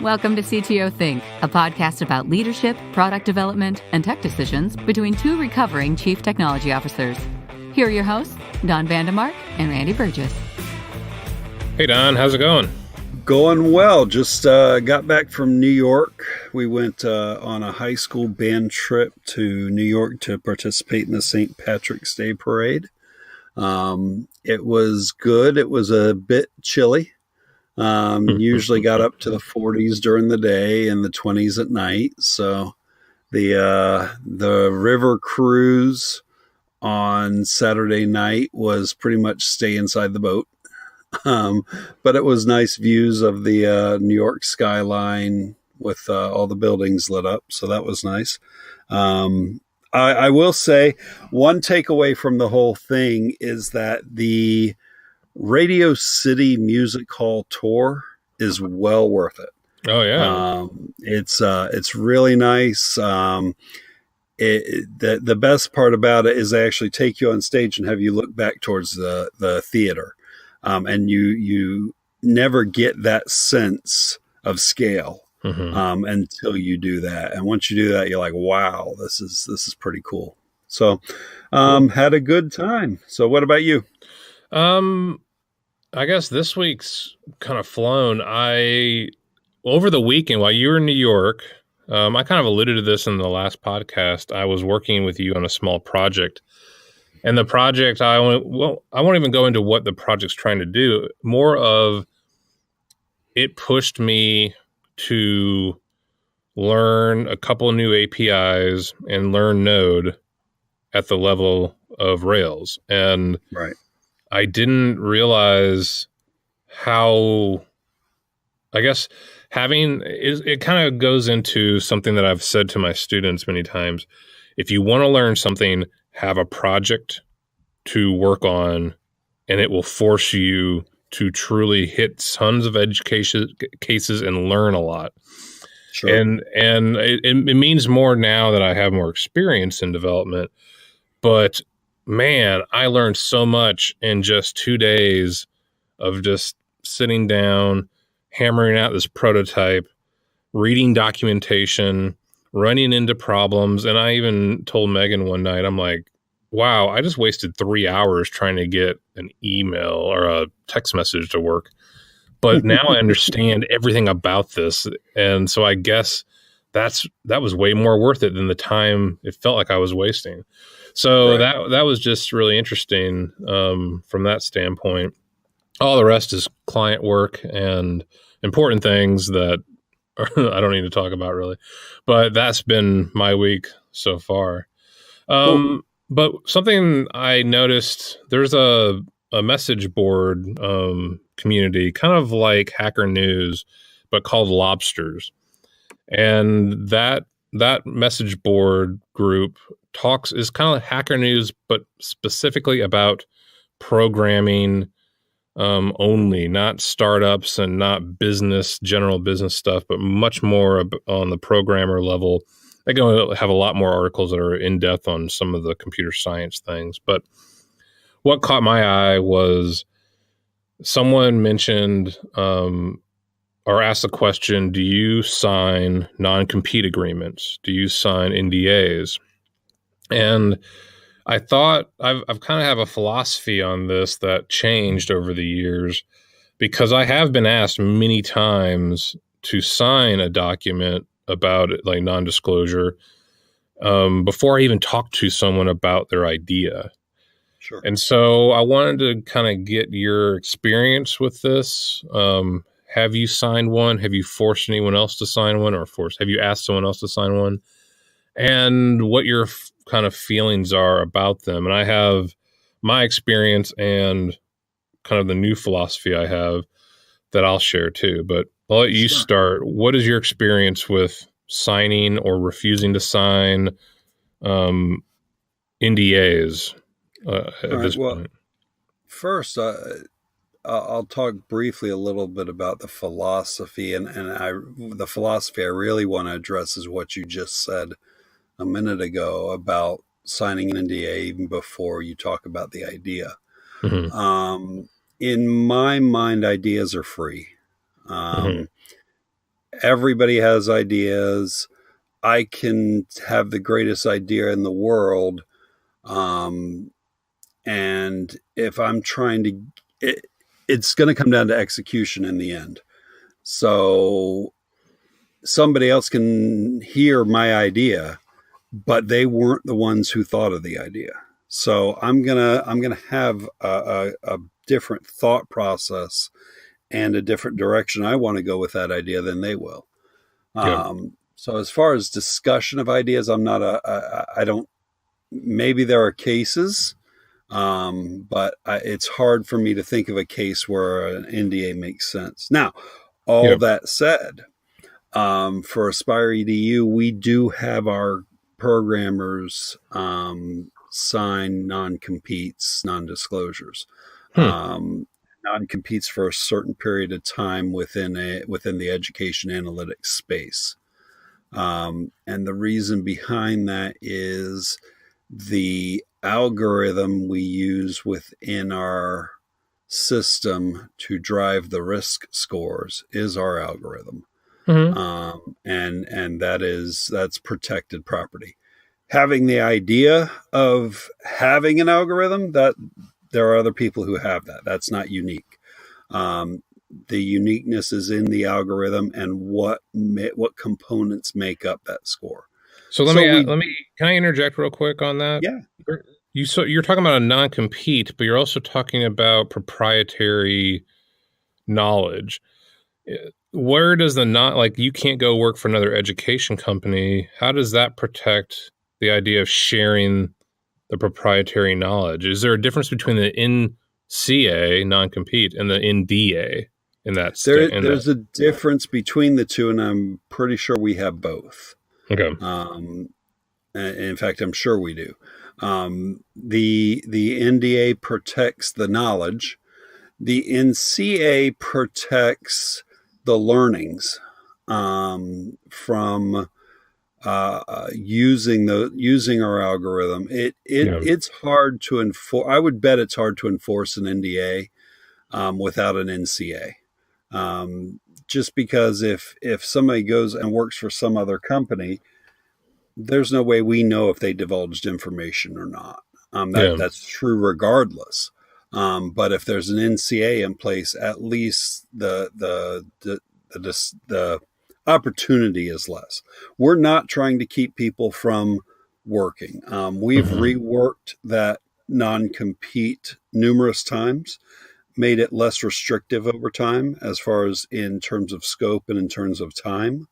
Welcome to CTO Think, a podcast about leadership, product development, and tech decisions between two recovering chief technology officers. Here are your hosts, Don Vandemark and Randy Burgess. Hey, Don, how's it going? Going well. Just got back from New York. We went on a high school band trip to New York to participate in the St. Patrick's Day Parade. It was good. It was a bit chilly. Usually got up to the 40s during the day and the 20s at night. So the river cruise on Saturday night was pretty much stay inside the boat. But it was nice views of the New York skyline with all the buildings lit up. So that was nice. I will say one takeaway from the whole thing is that the Radio City Music Hall tour is well worth it. Oh yeah. It's really nice. The best part about it is they actually take you on stage and have you look back towards the theater. And you never get that sense of scale until you do that. And once you do that, you're like, wow, this is pretty cool. So had a good time. So what about you? I guess this week's kind of flown. Over the weekend while you were in New York, I kind of alluded to this in the last podcast. I was working with you on a small project. And the project, I won't even go into what the project's trying to do. More of it pushed me to learn a couple of new APIs and learn Node at the level of Rails. And right. I didn't realize how, I guess, it kind of goes into something that I've said to my students many times. If you want to learn something, have a project to work on, and it will force you to truly hit tons of edge cases and learn a lot. Sure. And it means more now that I have more experience in development. But man, I learned so much in just 2 days of just sitting down, hammering out this prototype, reading documentation, running into problems. And I even told Megan one night, I'm like, wow, I just wasted 3 hours trying to get an email or a text message to work. But now I understand everything about this. And so I guess that was way more worth it than the time it felt like I was wasting. So right. that was just really interesting from that standpoint. All the rest is client work and important things that I don't need to talk about really, but that's been my week so far. Cool. But something I noticed, there's a message board community, kind of like Hacker News, but called Lobsters. And that message board group is kind of like Hacker News, but specifically about programming only, not startups and not general business stuff, but much more on the programmer level. They go have a lot more articles that are in depth on some of the computer science things. But what caught my eye was someone mentioned or asked the question, do you sign non-compete agreements? Do you sign NDAs? And I thought I've kind of have a philosophy on this that changed over the years, because I have been asked many times to sign a document about it, like non-disclosure, before I even talk to someone about their idea. Sure. And so I wanted to kind of get your experience with this. Have you signed one? Have you forced anyone else to sign one, or have you asked someone else to sign one? And what your kind of feelings are about them. And I have my experience and kind of the new philosophy I have that I'll share too. But I'll let you start. What is your experience with signing or refusing to sign NDAs at this point? First, I'll talk briefly a little bit about the philosophy, and the philosophy I really want to address is what you just said a minute ago about signing an NDA even before you talk about the idea. Mm-hmm. In my mind, ideas are free. Mhm. Everybody has ideas. I can have the greatest idea in the world. And if I'm trying to, it's going to come down to execution in the end. So somebody else can hear my idea, but they weren't the ones who thought of the idea. So I'm gonna have a different thought process and a different direction I want to go with that idea than they will. Yeah. So as far as discussion of ideas, I'm not I don't. Maybe there are cases, but it's hard for me to think of a case where an NDA makes sense. Now, all Yeah. that said, for Aspire EDU, we do have our programmers sign non-competes, non-disclosures, non-competes for a certain period of time within the education analytics space. And the reason behind that is the algorithm we use within our system to drive the risk scores is our algorithm. And that's protected property. Having the idea of having an algorithm, that there are other people who have that. That's not unique. The uniqueness is in the algorithm and what components make up that score. So let me can I interject real quick on that? Yeah. You're talking about a non-compete, but you're also talking about proprietary knowledge. Where does the not, like, you can't go work for another education company? How does that protect the idea of sharing the proprietary knowledge? Is there a difference between the NCA non-compete and the NDA in that state? There's a difference between the two, and I'm pretty sure we have both. Okay. In fact, I'm sure we do. The NDA protects the knowledge. The NCA protects the learnings from using our algorithm. It's hard to enforce. I would bet it's hard to enforce an NDA without an NCA. Just because if somebody goes and works for some other company, there's no way we know if they divulged information or not. That's true regardless. But if there's an NCA in place, at least the opportunity is less. We're not trying to keep people from working. We've reworked that non-compete numerous times, made it less restrictive over time as far as in terms of scope and in terms of time,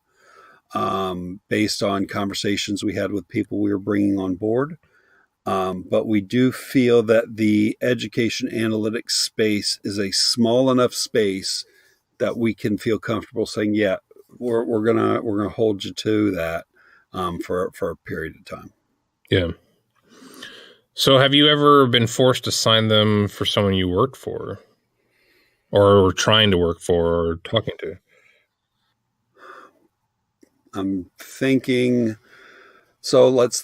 based on conversations we had with people we were bringing on board. But we do feel that the education analytics space is a small enough space that we can feel comfortable saying, yeah, we're gonna hold you to that for a period of time. Yeah. So have you ever been forced to sign them for someone you worked for, or were trying to work for, or talking to? I'm thinking. So let's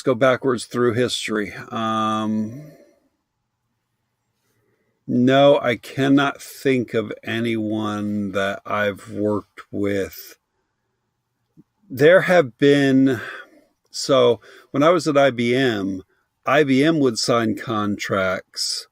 go backwards through history. No, I cannot think of anyone that I've worked with. There have been. So when I was at IBM would sign contracts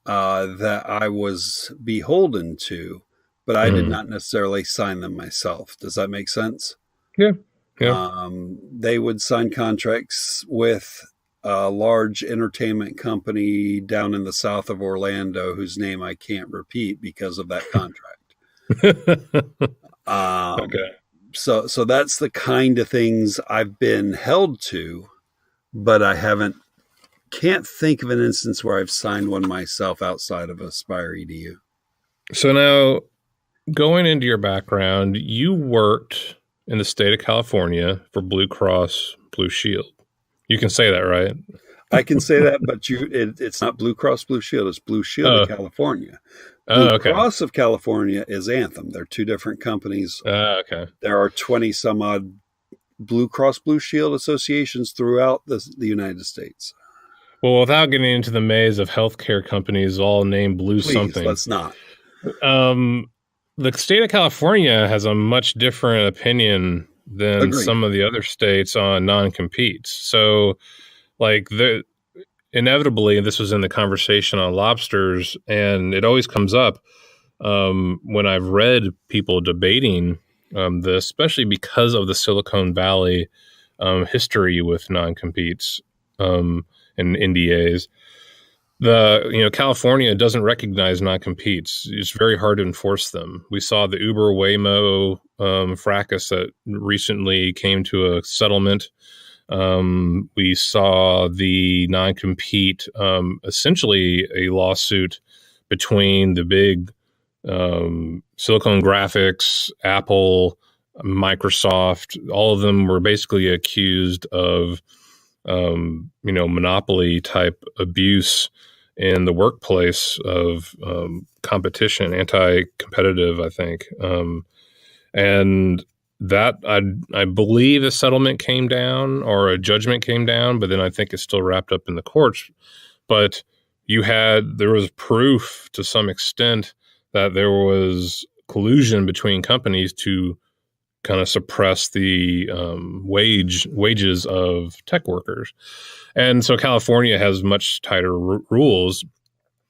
that I was beholden to, but I did not necessarily sign them myself. Does that make sense? Yeah. They would sign contracts with a large entertainment company down in the south of Orlando, whose name I can't repeat because of that contract. Okay. So that's the kind of things I've been held to, but I can't think of an instance where I've signed one myself outside of Aspire EDU. So now, going into your background, you worked in the state of California for Blue Cross Blue Shield. You can say that, right? I can say that, but it's not Blue Cross Blue Shield. It's Blue Shield of California. Blue Cross of California is Anthem. They're two different companies. Okay. There are 20 some odd Blue Cross Blue Shield associations throughout the United States. Well, without getting into the maze of healthcare companies all named Blue Please, something. let's not. the state of California has a much different opinion than Agreed. some of the other states on non-competes. So, like, inevitably, this was in the conversation on lobsters, and it always comes up when I've read people debating this, especially because of the Silicon Valley history with non-competes and NDAs. California doesn't recognize non-competes. It's very hard to enforce them. We saw the Uber Waymo fracas that recently came to a settlement. We saw the non-compete, essentially a lawsuit between the big Silicon Graphics, Apple, Microsoft. All of them were basically accused of monopoly type abuse in the workplace of competition, anti-competitive, I think. And that I believe a settlement came down or a judgment came down, but then I think it's still wrapped up in the courts. But there was proof to some extent that there was collusion between companies to kind of suppress the wages of tech workers. And so California has much tighter rules.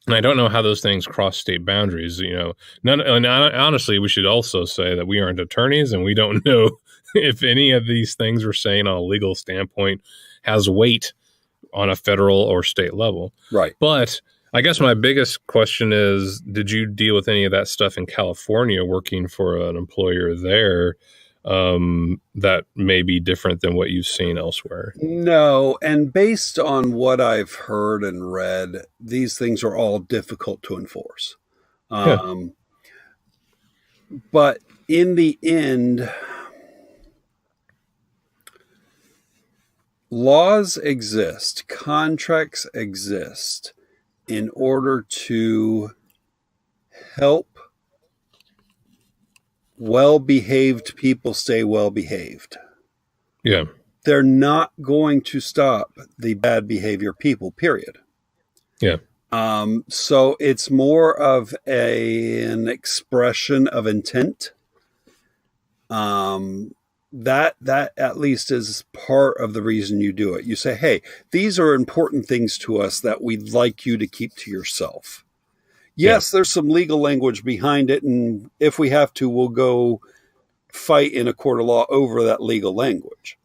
And I don't know how those things cross state boundaries. And honestly, we should also say that we aren't attorneys and we don't know if any of these things we're saying on a legal standpoint has weight on a federal or state level. Right. But I guess my biggest question is, did you deal with any of that stuff in California working for an employer there that may be different than what you've seen elsewhere? No, and based on what I've heard and read, these things are all difficult to enforce. But in the end, laws exist, contracts exist in order to help well-behaved people stay well-behaved. Yeah. They're not going to stop the bad behavior people, period. Yeah. So it's more of an expression of intent. That at least is part of the reason you do it. You say, hey, these are important things to us that we'd like you to keep to yourself. Yes, there's some legal language behind it, and if we have to, we'll go fight in a court of law over that legal language.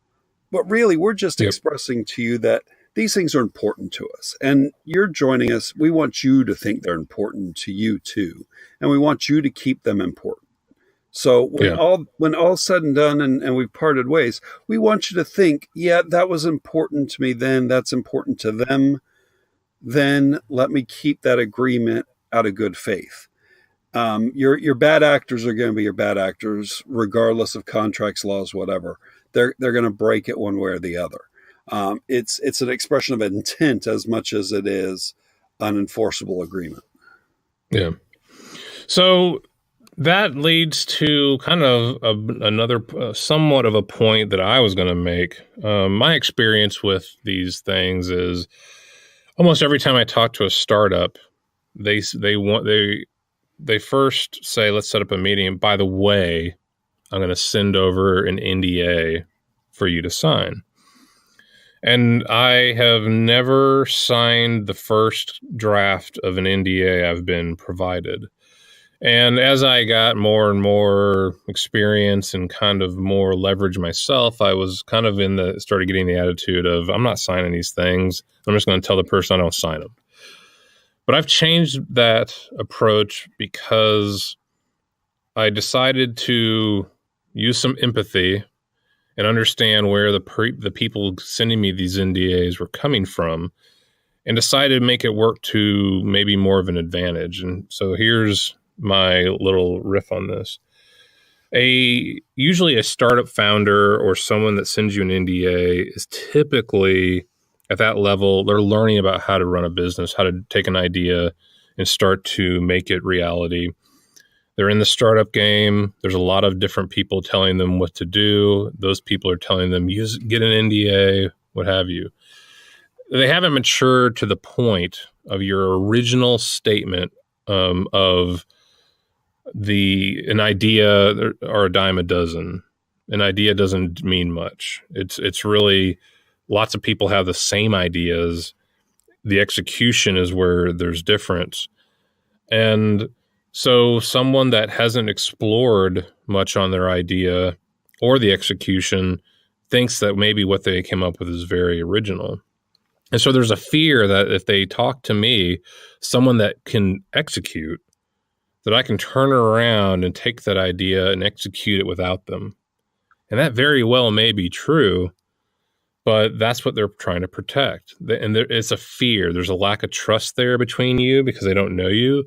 But really, we're just expressing to you that these things are important to us, and you're joining us. We want you to think they're important to you too, and we want you to keep them important. So when all's said and done and we've parted ways, we want you to think, yeah, that was important to me then, that's important to them. Then let me keep that agreement out of good faith. Your bad actors are going to be your bad actors, regardless of contracts, laws, whatever. They're going to break it one way or the other. It's an expression of intent as much as it is an enforceable agreement. Yeah. So that leads to kind of another somewhat of a point that I was going to make. My experience with these things is almost every time I talk to a startup, they first say, let's set up a meeting. By the way, I'm going to send over an NDA for you to sign. And I have never signed the first draft of an NDA I've been provided. And as I got more and more experience and kind of more leverage myself, I was kind of started getting the attitude of, I'm not signing these things. I'm just going to tell the person I don't sign them. But I've changed that approach because I decided to use some empathy and understand where the people sending me these NDAs were coming from, and decided to make it work to maybe more of an advantage. And so here's my little riff on this. Usually a startup founder or someone that sends you an NDA is typically at that level, they're learning about how to run a business, how to take an idea and start to make it reality. They're in the startup game. There's a lot of different people telling them what to do. Those people are telling them, get an NDA, what have you. They haven't matured to the point of your original statement of an idea or a dime a dozen. An idea doesn't mean much. It's really lots of people have the same ideas. The execution is where there's difference. And so someone that hasn't explored much on their idea or the execution thinks that maybe what they came up with is very original. And so there's a fear that if they talk to me, someone that can execute, that I can turn around and take that idea and execute it without them. And that very well may be true, but that's what they're trying to protect. And it's a fear. There's a lack of trust there between you because they don't know you.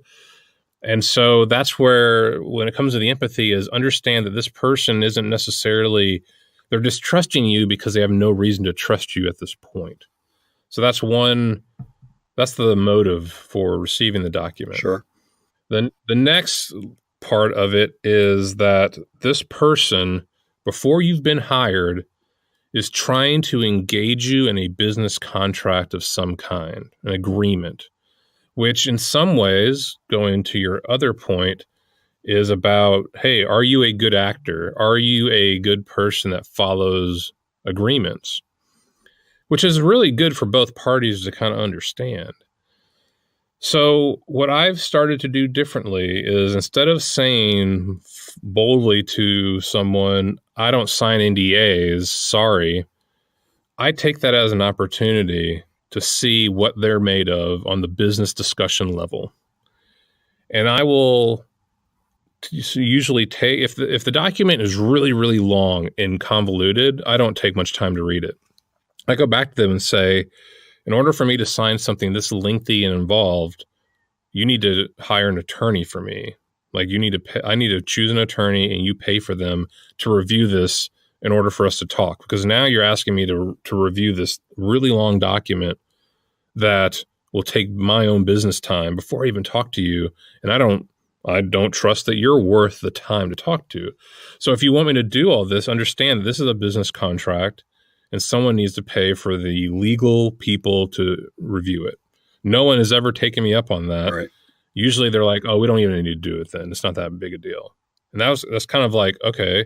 And so that's where, when it comes to the empathy, is understand that this person isn't necessarily, they're distrusting you because they have no reason to trust you at this point. So that's the motive for receiving the document. Sure. Then the next part of it is that this person, before you've been hired, is trying to engage you in a business contract of some kind, an agreement, which in some ways, going to your other point, is about, hey, are you a good actor? Are you a good person that follows agreements? Which is really good for both parties to kind of understand. So what I've started to do differently is, instead of saying boldly to someone, I don't sign NDAs, sorry, I take that as an opportunity to see what they're made of on the business discussion level. And I will usually take, if the document is really, really long and convoluted, I don't take much time to read it. I go back to them and say, in order for me to sign something this lengthy and involved, you need to hire an attorney for me. Like, you need to pay, I need to choose an attorney, and you pay for them to review this in order for us to talk. Because now you're asking me to review this really long document that will take my own business time before I even talk to you. And I don't trust that you're worth the time to talk to. So if you want me to do all this, understand that this is a business contract, and someone needs to pay for the legal people to review it. No one has ever taken me up on that. Right. Usually they're like, oh, we don't even need to do it then. It's not that big a deal. And that's kind of like, okay,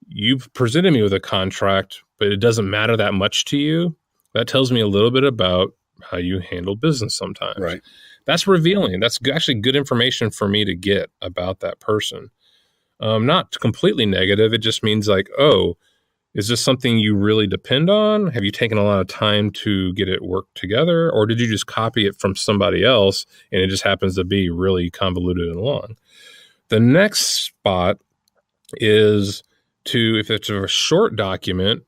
you've presented me with a contract, but it doesn't matter that much to you. That tells me a little bit about how you handle business sometimes. Right. That's revealing. That's actually good information for me to get about that person. Not completely negative. It just means like, oh, is this something you really depend on? Have you taken a lot of time to get it work together? Or did you just copy it from somebody else and it just happens to be really convoluted and long? The next spot is to, if it's a short document,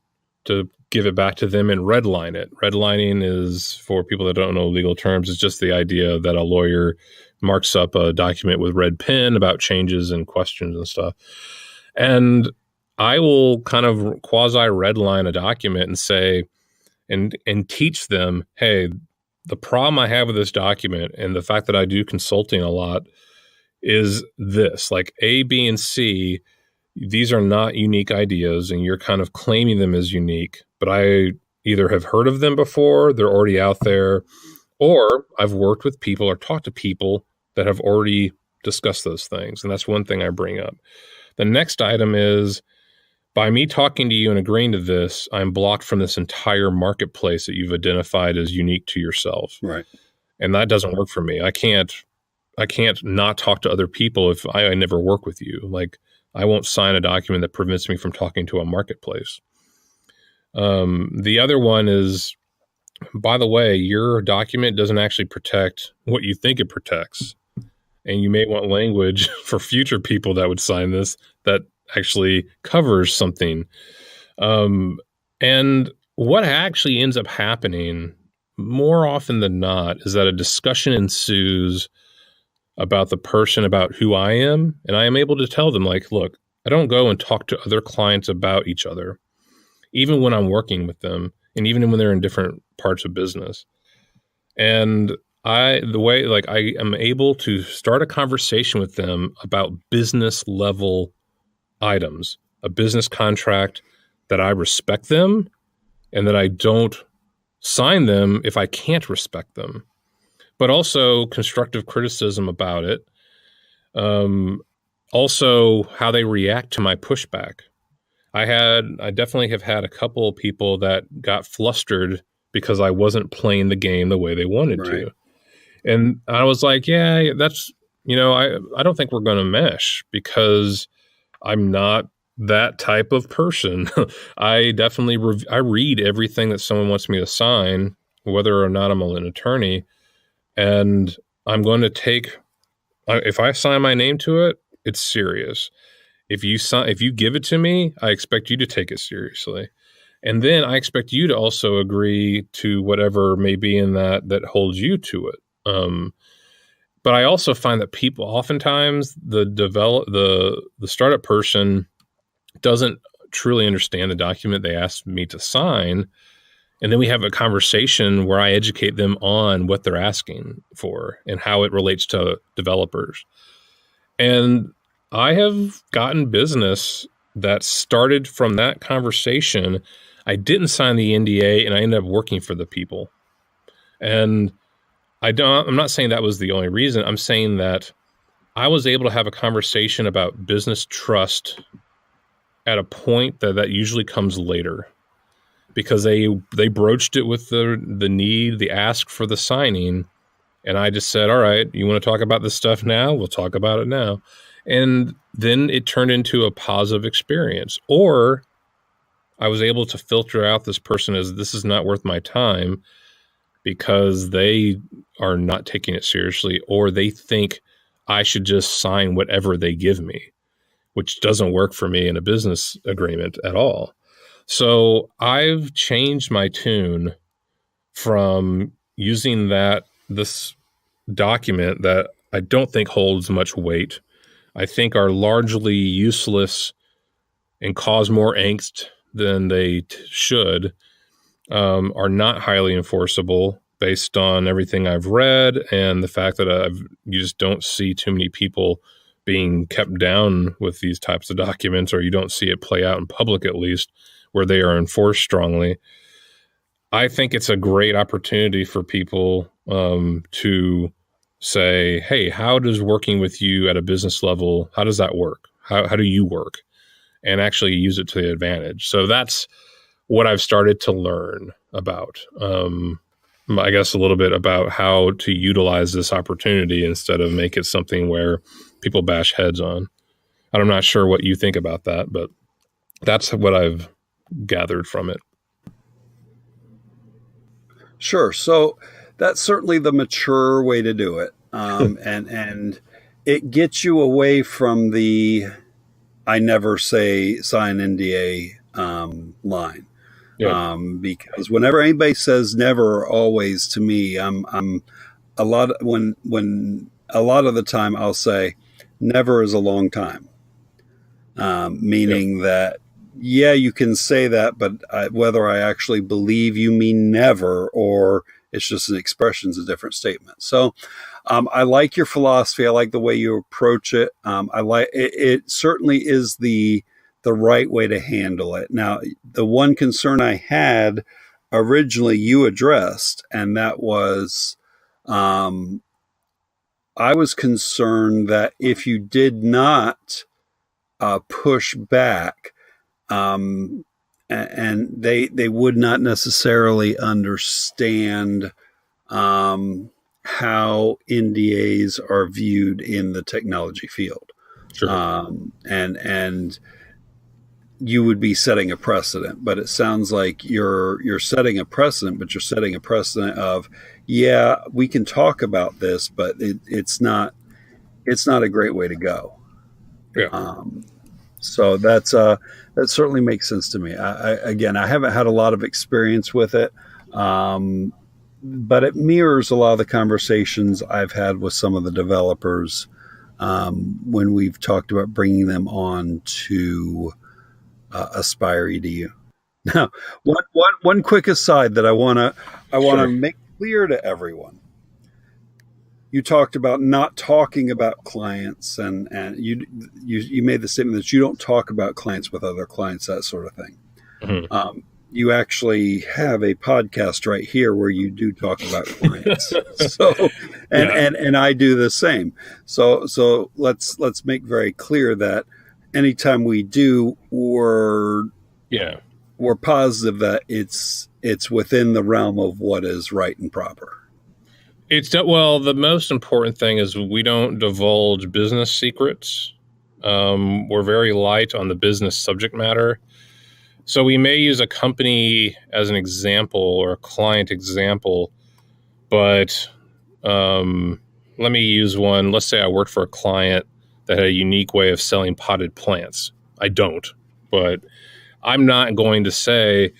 to give it back to them and redline it. Redlining is, for people that don't know legal terms, it's just the idea that a lawyer marks up a document with red pen about changes and questions and stuff. And I will kind of quasi redline a document and say, and teach them, hey, the problem I have with this document and the fact that I do consulting a lot is this, like A, B, and C, these are not unique ideas and you're kind of claiming them as unique, but I either have heard of them before, they're already out there, or I've worked with people or talked to people that have already discussed those things. And that's one thing I bring up. The next item is, by me talking to you and agreeing to this, I'm blocked from this entire marketplace that you've identified as unique to yourself. Right. And that doesn't work for me. I can't not talk to other people if I never work with you. Like, I won't sign a document that prevents me from talking to a marketplace. The other one is, by the way, your document doesn't actually protect what you think it protects. And you may want language for future people that would sign this that actually covers something. And what actually ends up happening more often than not is that a discussion ensues about the person, about who I am. And I am able to tell them, like, look, I don't go and talk to other clients about each other, even when I'm working with them and even when they're in different parts of business. And I am able to start a conversation with them about business level items, a business contract, that I respect them and that I don't sign them if I can't respect them, but also constructive criticism about it. also how they react to my pushback. I definitely have had a couple of people that got flustered because I wasn't playing the game the way they wanted to. And I was like, yeah, that's, I don't think we're going to mesh because I'm not that type of person. I definitely, I read everything that someone wants me to sign, whether or not I'm an attorney. And I'm going to take, if I sign my name to it, it's serious. If you give it to me, I expect you to take it seriously. And then I expect you to also agree to whatever may be in that holds you to it. But I also find that people oftentimes the startup person doesn't truly understand the document they asked me to sign. And then we have a conversation where I educate them on what they're asking for and how it relates to developers. And I have gotten business that started from that conversation. I didn't sign the NDA and I ended up working for the people. And I'm not saying that was the only reason. I'm saying that I was able to have a conversation about business trust at a point that usually comes later, because they broached it with the need, the ask for the signing. And I just said, all right, you want to talk about this stuff now? We'll talk about it now. And then it turned into a positive experience. Or I was able to filter out this person as this is not worth my time because they are not taking it seriously, or they think I should just sign whatever they give me, which doesn't work for me in a business agreement at all. So I've changed my tune from using this document that I don't think holds much weight, I think are largely useless and cause more angst than they should, are not highly enforceable based on everything I've read and the fact that you just don't see too many people being kept down with these types of documents, or you don't see it play out in public, at least, where they are enforced strongly. I think it's a great opportunity for people to say, hey, how does working with you at a business level, how does that work? How do you work? And actually use it to the advantage. So that's what I've started to learn about. I guess a little bit about how to utilize this opportunity instead of make it something where people bash heads on. I'm not sure what you think about that, but that's what I've gathered from it. Sure. So that's certainly the mature way to do it. And it gets you away from the I never say sign NDA line. Yeah. Because whenever anybody says never or always to me, I'm a lot when a lot of the time I'll say never is a long time. Meaning that, yeah, you can say that, but whether I actually believe you mean never or it's just an expression is a different statement. So I like your philosophy. I like the way you approach it. I like it certainly is the right way to handle it. Now, the one concern I had originally you addressed, and that was I was concerned that if you did not push back, and they would not necessarily understand how NDAs are viewed in the technology field. Sure. And you would be setting a precedent, but it sounds like you're setting a precedent, but you're setting a precedent of, yeah, we can talk about this, but it's not a great way to go. Yeah. So that certainly makes sense to me. I haven't had a lot of experience with it, but it mirrors a lot of the conversations I've had with some of the developers when we've talked about bringing them on to Aspire EDU. Now, one quick aside that I want to make clear to everyone. You talked about not talking about clients, and you made the statement that you don't talk about clients with other clients, that sort of thing. Mm-hmm. you actually have a podcast right here where you do talk about clients. So, and I do the same. So let's make very clear that anytime we do, we're positive that it's within the realm of what is right and proper. Well, the most important thing is we don't divulge business secrets. We're very light on the business subject matter. So we may use a company as an example or a client example, but let me use one. Let's say I worked for a client that had a unique way of selling potted plants. I don't, but I'm not going to say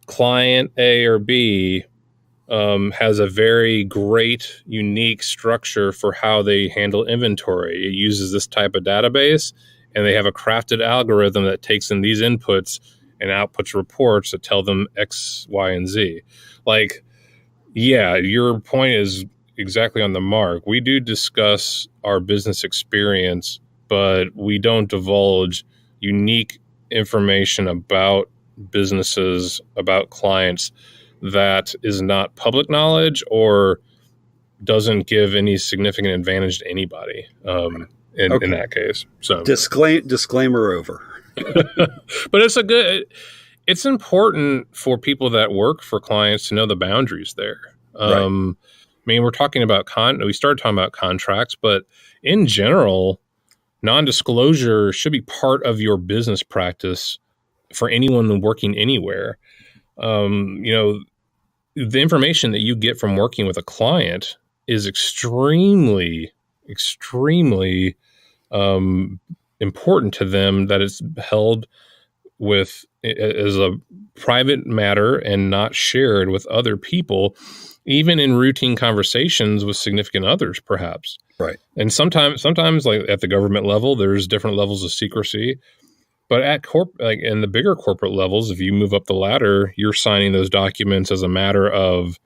client A or B has a very great, unique structure for how they handle inventory. It uses this type of database, and they have a crafted algorithm that takes in these inputs and outputs reports that tell them X, Y, and Z. Like, yeah, your point is exactly on the mark. We do discuss our business experience, but we don't divulge unique information about businesses, about clients that is not public knowledge or doesn't give any significant advantage to anybody in that case. So disclaimer over. But it's important for people that work for clients to know the boundaries there. Right. I mean, we're talking about we started talking about contracts, but in general, non-disclosure should be part of your business practice for anyone working anywhere. The information that you get from working with a client is extremely, extremely important to them, that it's held as a private matter and not shared with other people, even in routine conversations with significant others, perhaps. Right. And sometimes like at the government level, there's different levels of secrecy. But at in the bigger corporate levels, if you move up the ladder, you're signing those documents as a matter of,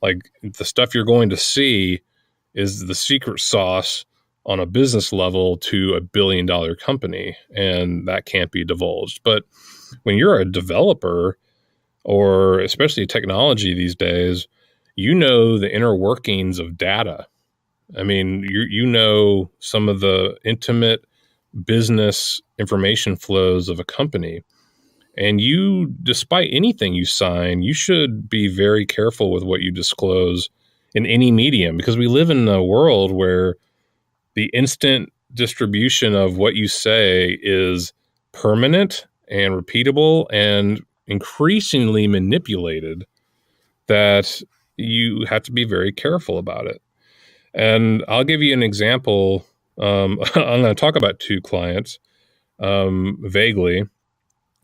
like, the stuff you're going to see is the secret sauce on a business level to $1 billion company, and that can't be divulged. But when you're a developer, or especially technology these days, you know the inner workings of data. I mean, you know some of the intimate business information flows of a company. And despite anything you sign, you should be very careful with what you disclose in any medium, because we live in a world where the instant distribution of what you say is permanent and repeatable and increasingly manipulated, that you have to be very careful about it. And I'll give you an example. I'm going to talk about two clients vaguely,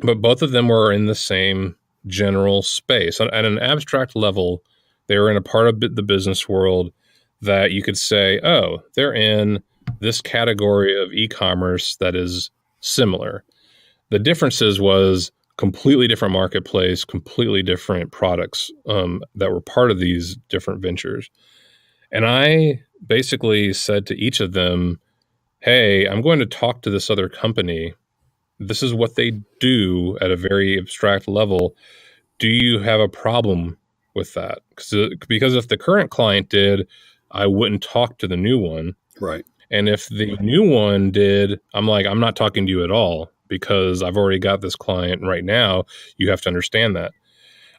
but both of them were in the same general space. At an abstract level, they were in a part of the business world that you could say, oh, they're in this category of e-commerce that is similar. The differences was completely different marketplace, completely different products that were part of these different ventures. And I basically said to each of them, hey, I'm going to talk to this other company. This is what they do at a very abstract level. Do you have a problem with that? Because if the current client did, I wouldn't talk to the new one. Right. And if the new one did, I'm not talking to you at all, because I've already got this client right now. You have to understand that.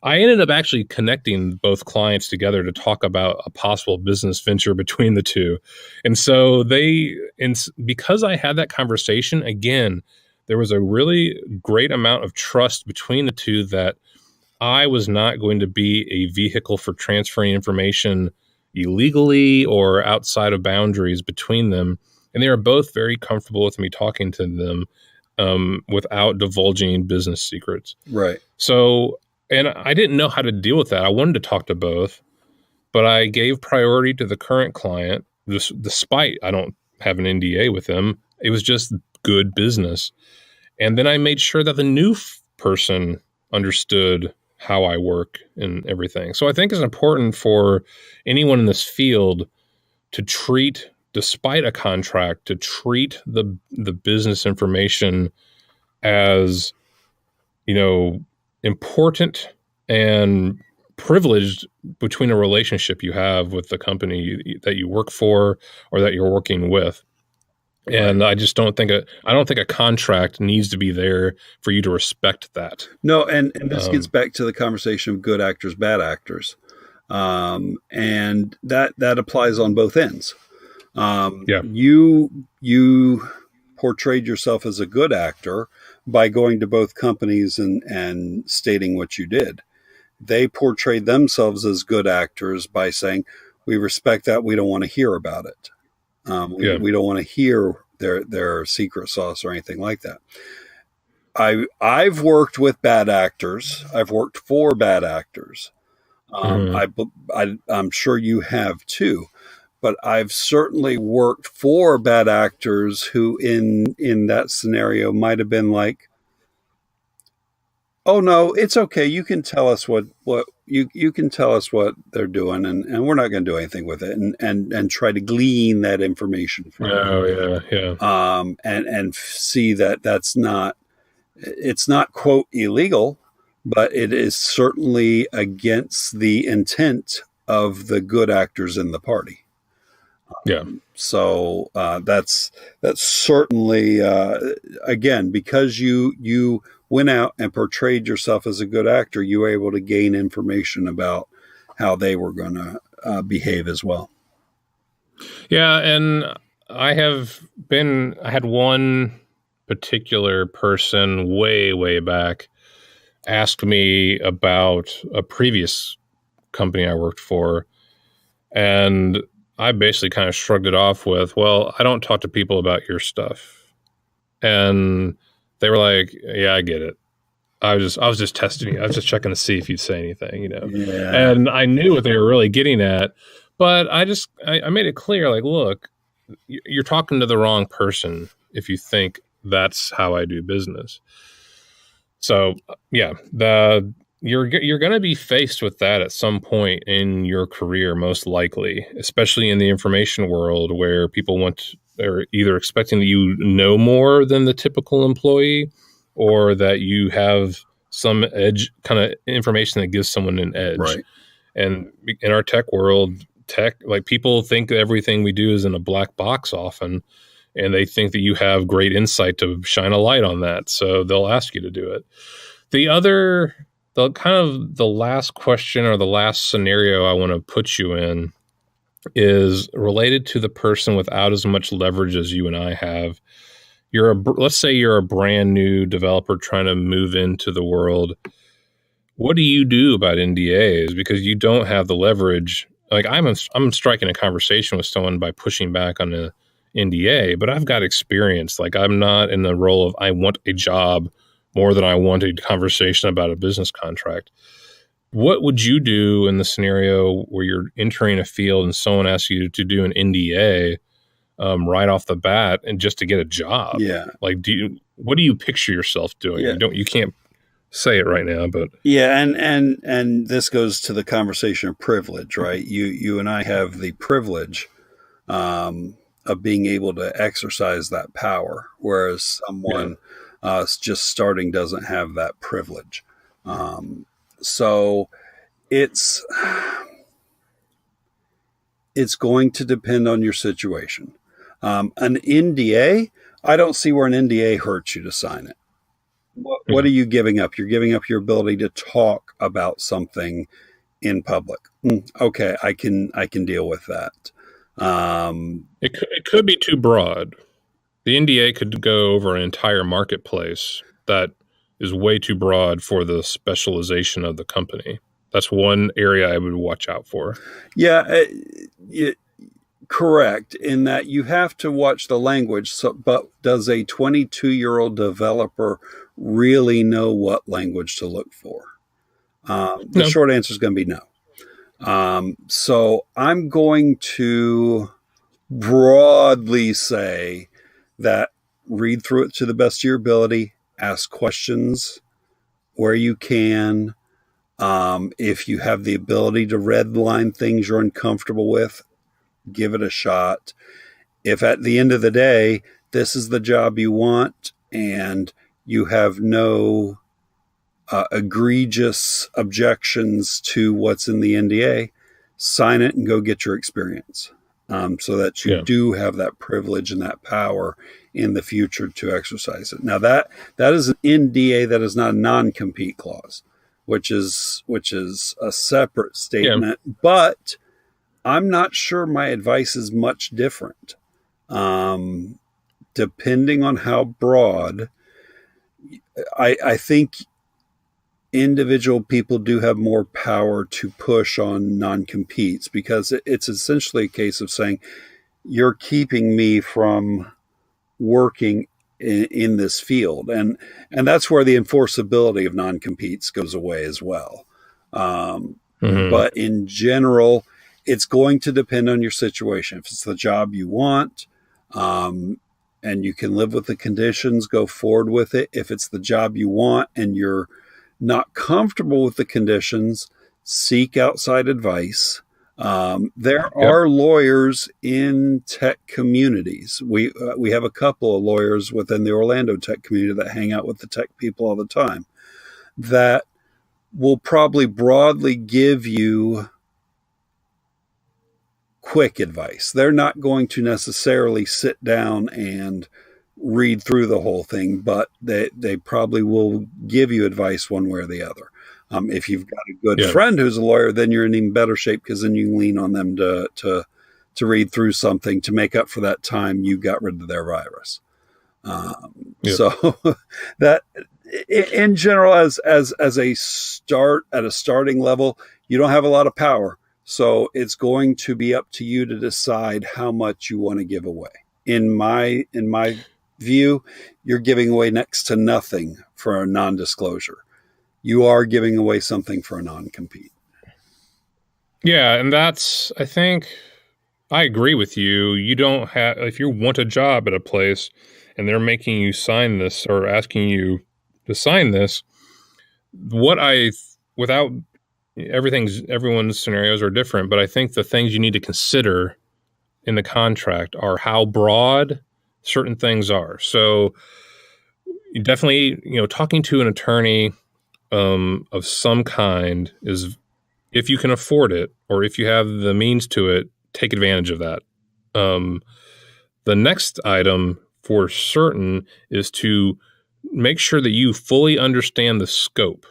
I ended up actually connecting both clients together to talk about a possible business venture between the two. And so because I had that conversation, again, there was a really great amount of trust between the two that I was not going to be a vehicle for transferring information illegally or outside of boundaries between them. And they were both very comfortable with me talking to them without divulging business secrets. Right. So, and I didn't know how to deal with that. I wanted to talk to both, but I gave priority to the current client, despite I don't have an NDA with them. It was just good business. And then I made sure that the new person understood how I work and everything. So I think it's important for anyone in this field to treat, despite a contract, to treat the business information as, important and privileged between a relationship you have with the company that you work for or that you're working with. And I just don't think a contract needs to be there for you to respect that. No, and this gets back to the conversation of good actors, bad actors. And that applies on both ends. You portrayed yourself as a good actor by going to both companies and stating what you did. They portrayed themselves as good actors by saying, we respect that. We don't want to hear about it. We don't want to hear their secret sauce or anything like that. I've worked with bad actors. I've worked for bad actors. I'm sure you have too, but I've certainly worked for bad actors who in that scenario might have been like, oh no, it's okay. You can tell us what you can tell us what they're doing, and we're not going to do anything with it, and try to glean that information from and see that it's not quote illegal, but it is certainly against the intent of the good actors in the party. So that's certainly again, because you went out and portrayed yourself as a good actor, you were able to gain information about how they were going to behave as well. Yeah, and I had one particular person way back ask me about a previous company I worked for, and I basically kind of shrugged it off with, well, I don't talk to people about your stuff. And they were like, yeah, I get it. I was just testing you. I was just checking to see if you'd say anything, Yeah. And I knew what they were really getting at, but I made it clear, like, look, you're talking to the wrong person if you think that's how I do business. So yeah, you're going to be faced with that at some point in your career, most likely, especially in the information world where people are either expecting that you know more than the typical employee, or that you have some edge kind of information that gives someone an edge. Right. And in our tech world, like people think everything we do is in a black box often, and they think that you have great insight to shine a light on that. So they'll ask you to do it. The last question or the last scenario I want to put you in is related to the person without as much leverage as you and I have. Let's say you're a brand new developer trying to move into the world. What do you do about NDAs? Because you don't have the leverage. Like I'm striking a conversation with someone by pushing back on the NDA, but I've got experience. Like I'm not in the role of I want a job more than I want a conversation about a business contract. What would you do in the scenario where you're entering a field and someone asks you to do an NDA right off the bat and just to get a job? Yeah. Like, what do you picture yourself doing? Yeah. You can't say it right now, but yeah. And this goes to the conversation of privilege, right? You and I have the privilege of being able to exercise that power, whereas someone just starting doesn't have that privilege. So it's going to depend on your situation. An NDA, I don't see where an NDA hurts you to sign it. What are you giving up? You're giving up your ability to talk about something in public. Okay, I can deal with that. It could be too broad. The NDA could go over an entire marketplace that is way too broad for the specialization of the company. That's one area I would watch out for. Yeah, correct, in that you have to watch the language. So, but does a 22-year-old developer really know what language to look for? The short answer is going to be no. So I'm going to broadly say that read through it to the best of your ability, ask questions where you can. If you have the ability to redline things you're uncomfortable with, give it a shot. If at the end of the day, this is the job you want and you have no egregious objections to what's in the NDA, sign it and go get your experience, so that you do have that privilege and that power in the future to exercise it. Now that is an NDA, that is not a non-compete clause, which is a separate statement. Yeah. But I'm not sure my advice is much different. Depending on how broad, I think individual people do have more power to push on non-competes, because it's essentially a case of saying, you're keeping me from working in this field. And that's where the enforceability of non-competes goes away as well. But in general, it's going to depend on your situation. If it's the job you want, and you can live with the conditions, go forward with it. If it's the job you want and you're not comfortable with the conditions, seek outside advice. There are lawyers in tech communities. We have a couple of lawyers within the Orlando tech community that hang out with the tech people all the time, that will probably broadly give you quick advice. They're not going to necessarily sit down and read through the whole thing, but they probably will give you advice one way or the other. If you've got a good friend who's a lawyer, then you're in even better shape, because then you can lean on them to read through something to make up for that time you got rid of their virus. So that, in general, as a start at a starting level, you don't have a lot of power. So it's going to be up to you to decide how much you want to give away. In my view, you're giving away next to nothing for a non-disclosure. You are giving away something for a non-compete. Yeah, and that's, I think, I agree with you. You don't have, if you want a job at a place and they're making you sign this or asking you to sign this, everyone's scenarios are different, but I think the things you need to consider in the contract are how broad certain things are. So you definitely, talking to an attorney of some kind is, if you can afford it or if you have the means to it, take advantage of that. The next item for certain is to make sure that you fully understand the scope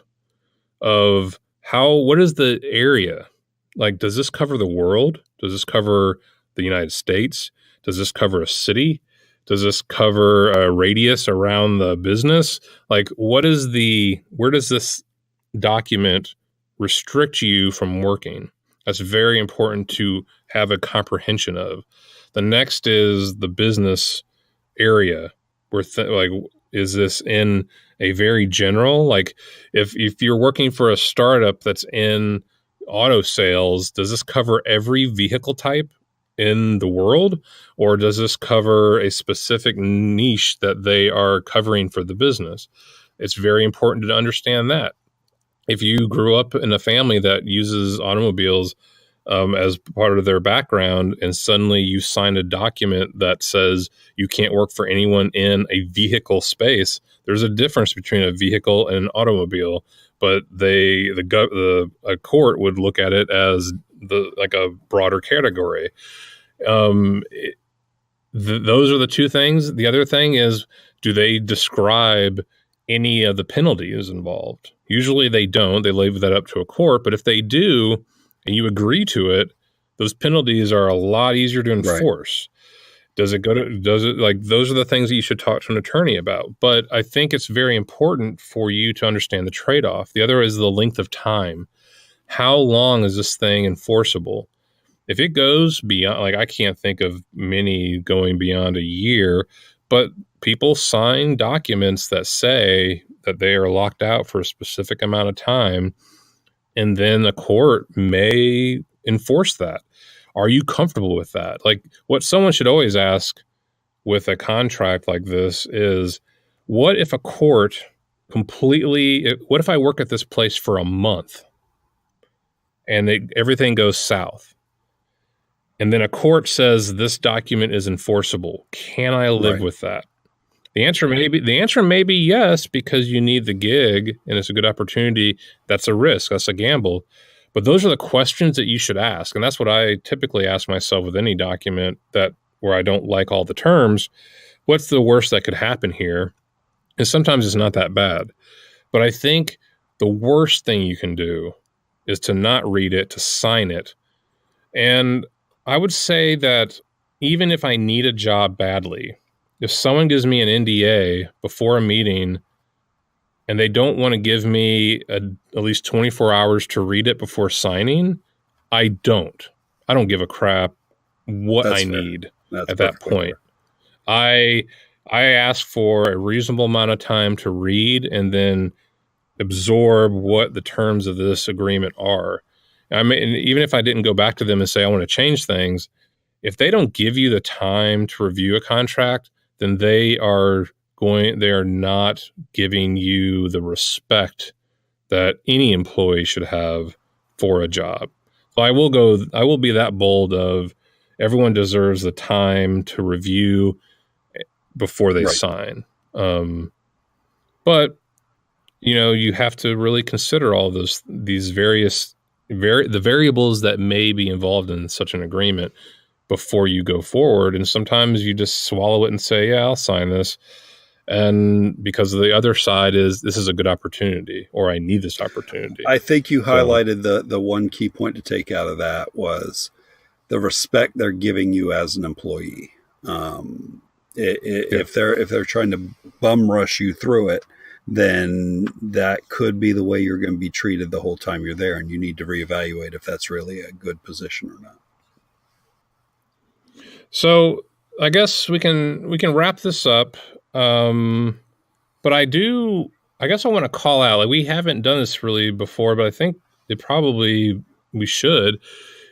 of what is the area? Like, does this cover the world? Does this cover the United States? Does this cover a city? Does this cover a radius around the business? Like, where does this document restrict you from working? That's very important to have a comprehension of. The next is the business area. Is this in a very general, like if you're working for a startup that's in auto sales, does this cover every vehicle type in the world, or does this cover a specific niche that they are covering for the business? It's very important to understand that. If you grew up in a family that uses automobiles as part of their background, and suddenly you sign a document that says you can't work for anyone in a vehicle space, there's a difference between a vehicle and an automobile, but a court would look at it as a broader category. Those are the two things. The other thing is, do they describe any of the penalties involved? Usually they don't. They leave that up to a court. But if they do, and you agree to it, those penalties are a lot easier to enforce. Right. Those are the things that you should talk to an attorney about. But I think it's very important for you to understand the trade-off. The other is the length of time. How long is this thing enforceable? If it goes beyond, I can't think of many going beyond a year, but people sign documents that say that they are locked out for a specific amount of time, and then a court may enforce that. Are you comfortable with that? Like, what someone should always ask with a contract like this is, what if a court what if I work at this place for a month and everything goes south? And then a court says this document is enforceable. Can I live with that? The answer may be yes, because you need the gig and it's a good opportunity. That's a risk. That's a gamble. But those are the questions that you should ask. And that's what I typically ask myself with any document that where I don't like all the terms. What's the worst that could happen here? And sometimes it's not that bad. But I think the worst thing you can do is to not read it, to sign it. And I would say that even if I need a job badly, if someone gives me an NDA before a meeting and they don't want to give me at least 24 hours to read it before signing, I don't give a crap what That's I fair. need That's at that perfectly point. fair. I ask for a reasonable amount of time to read and then absorb what the terms of this agreement are. I mean, even if I didn't go back to them and say I want to change things, if they don't give you the time to review a contract, then they are not giving you the respect that any employee should have for a job. So I will be that bold of everyone deserves the time to review before they Right. sign. But you have to really consider all these the variables that may be involved in such an agreement before you go forward. And sometimes you just swallow it and say, yeah, I'll sign this. And because the other side is this is a good opportunity, or I need this opportunity. I think you highlighted the one key point to take out of that was the respect they're giving you as an employee. If they're trying to bum rush you through it, then that could be the way you're going to be treated the whole time you're there, and you need to reevaluate if that's really a good position or not. So I guess we can wrap this up. But I guess I want to call out, like, we haven't done this really before, but I think we should.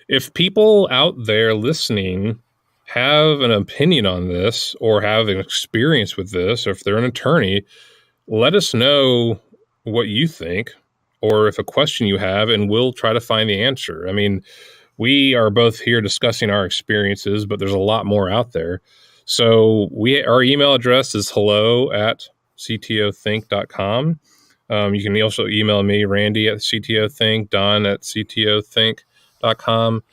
If people out there listening have an opinion on this or have an experience with this, or if they're an attorney, let us know what you think, or if a question you have, and we'll try to find the answer. I mean, we are both here discussing our experiences, but there's a lot more out there. So our email address is hello@ctothink.com. You can also email me, Randy at CTO Think, Don at ctothink.com.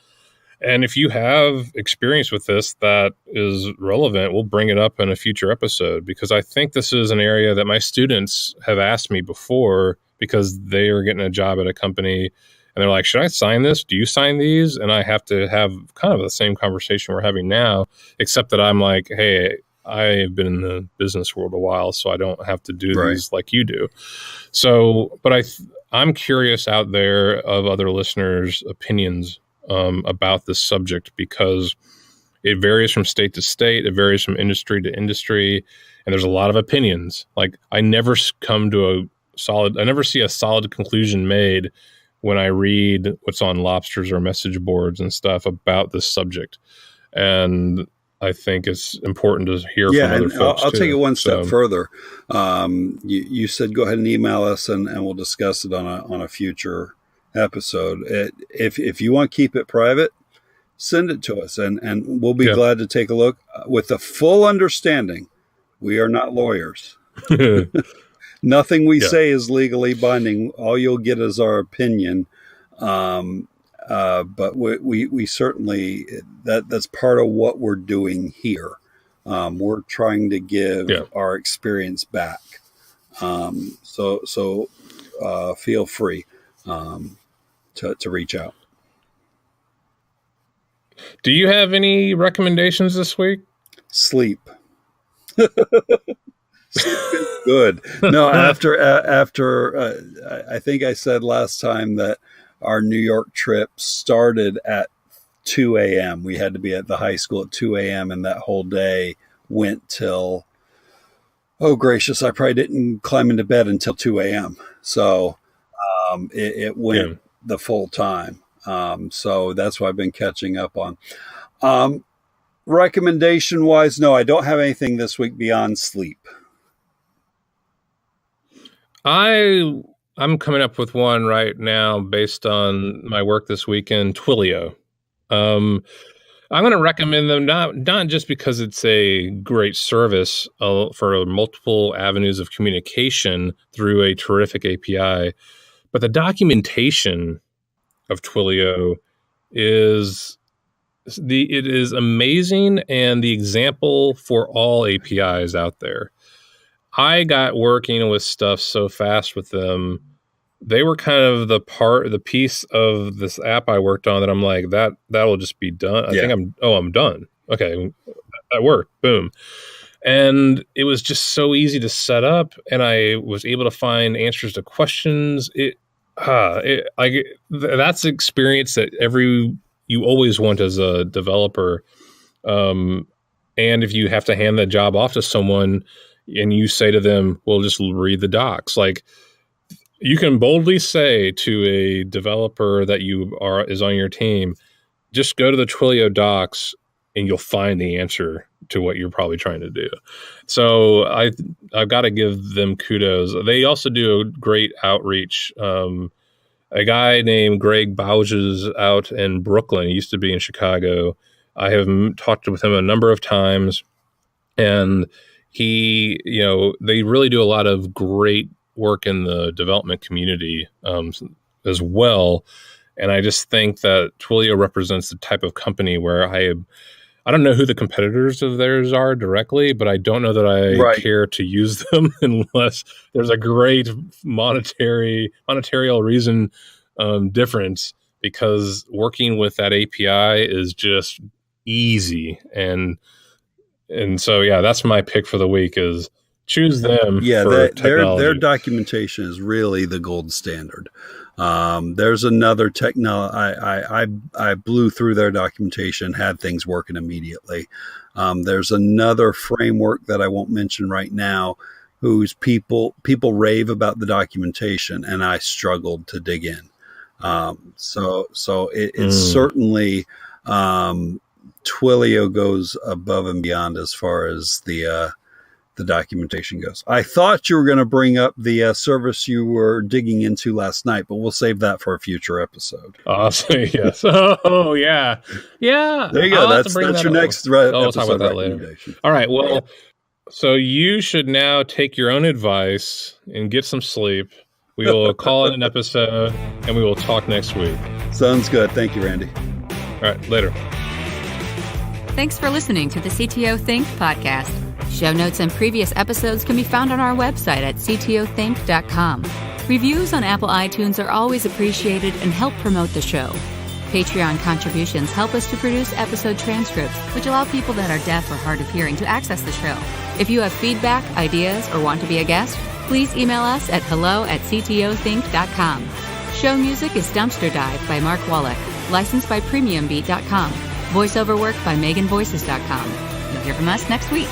And if you have experience with this that is relevant, we'll bring it up in a future episode, because I think this is an area that my students have asked me before, because they are getting a job at a company and they're like, should I sign this? Do you sign these? And I have to have kind of the same conversation we're having now, except that I'm like, hey, I've been in the business world a while, so I don't have to do these like you do. So, but I'm curious out there of other listeners' opinions about this subject, because it varies from state to state. It varies from industry to industry. And there's a lot of opinions. Like, I never see a solid conclusion made when I read what's on lobsters or message boards and stuff about this subject. And I think it's important to hear from other folks. I'll take it one step further. You said go ahead and email us, and we'll discuss it on a future episode. If you want to keep it private, send it to us, and we'll be glad to take a look with the full understanding. We are not lawyers. Nothing we say is legally binding. All you'll get is our opinion. But we certainly, that's part of what we're doing here. We're trying to give our experience back. So feel free to reach out. Do you have any recommendations this week? Sleep. Good. No, after I think I said last time that our New York trip started at 2 a.m. We had to be at the high school at 2 a.m. and that whole day went till, oh gracious, I probably didn't climb into bed until 2 a.m. So it went the full time. So that's what I've been catching up on. Recommendation wise, no, I don't have anything this week beyond sleep. I'm coming up with one right now based on my work this weekend, Twilio. I'm going to recommend them not just because it's a great service for multiple avenues of communication through a terrific API, but the documentation of Twilio is amazing and the example for all APIs out there. I got working with stuff so fast with them. They were kind of the piece of this app I worked on that I'm like, that will just be done. I think I'm done. Okay, that worked. Boom. And it was just so easy to set up, and I was able to find answers to questions. That's the experience that you always want as a developer. And if you have to hand the job off to someone and you say to them, well, just read the docs, like, you can boldly say to a developer that is on your team, just go to the Twilio docs and you'll find the answer to what you're probably trying to do. So I've got to give them kudos. They also do a great outreach. A guy named Greg Bouges out in Brooklyn, he used to be in Chicago. I have talked with him a number of times, and they really do a lot of great work in the development community as well. And I just think that Twilio represents the type of company where I don't know who the competitors of theirs are directly, but I don't know that I care to use them unless there's a great monetary reason difference, because working with that API is just easy. And so, yeah, that's my pick for the week is choose them. Yeah, their documentation is really the gold standard. There's another technology. I blew through their documentation, had things working immediately. There's another framework that I won't mention right now, whose people rave about the documentation, and I struggled to dig in. So it's certainly Twilio goes above and beyond as far as the documentation goes. I thought you were going to bring up the service you were digging into last night, but we'll save that for a future episode. Awesome. Yes. Oh, yeah. Yeah. There you go. That's your next episode. We'll talk about that later. All right. Well, so you should now take your own advice and get some sleep. We will call it an episode, and we will talk next week. Sounds good. Thank you, Randy. All right. Later. Thanks for listening to the CTO Think podcast. Show notes and previous episodes can be found on our website at ctothink.com. Reviews on Apple iTunes are always appreciated and help promote the show. Patreon contributions help us to produce episode transcripts, which allow people that are deaf or hard of hearing to access the show. If you have feedback, ideas, or want to be a guest, please email us at hello@ctothink.com. Show music is Dumpster Dive by Mark Wallach, licensed by PremiumBeat.com. Voiceover work by MeganVoices.com. You'll hear from us next week.